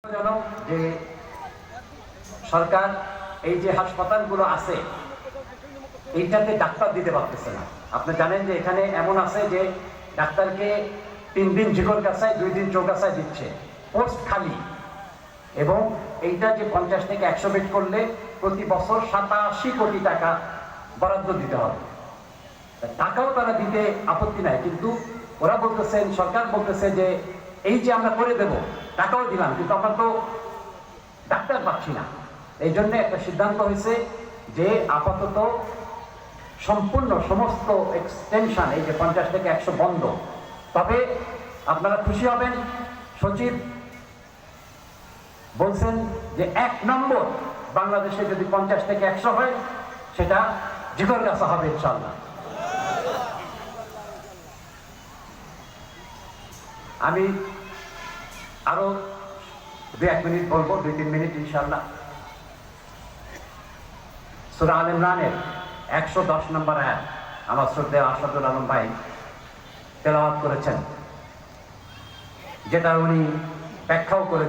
যে সরকার এই যে হাসপাতালগুলো আছে এইটাতে ডাক্তার দিতে পারতেছে না। আপনি জানেন যে এখানে এমন আছে যে ডাক্তারকে 3 দিন ঝিকর কাছায় 2 দিন চৌকাছায় দিচ্ছে, পোস্ট খালি। এবং এইটা যে 50 থেকে 100 বেড করলে প্রতি বছর 87 কোটি টাকা বরাদ্দ দিতে হবে। টাকাও তারা দিতে আপত্তি নাই, কিন্তু ওরা বলতেছেন, সরকার বলতেছে যে এই যে আমরা করে দেব, টাকাও দিলাম, কিন্তু আমরা তো ডাক্তার পাচ্ছি না। এই জন্য একটা সিদ্ধান্ত হয়েছে যে আপাতত সম্পূর্ণ সমস্ত এক্সটেনশন এই যে 50 থেকে 100 বন্ধ। তবে আপনারা খুশি হবেন, সচিব বলছেন যে 1 নম্বর বাংলাদেশে যদি 50 থেকে 100 হয় সেটা ঝিকরগাছা হবে ইনশাআল্লাহ। আমি আরো 2-1 মিনিট বলবো, 2-3 মিনিট ইনশাআল্লাহ। সূরা আল ইমরানের 110 নম্বর আয়াত আমার শ্রদ্ধেয় আসাদুল আলম ভাই তেলাওয়াত করেছেন, যেটা উনি ব্যাখ্যাও করে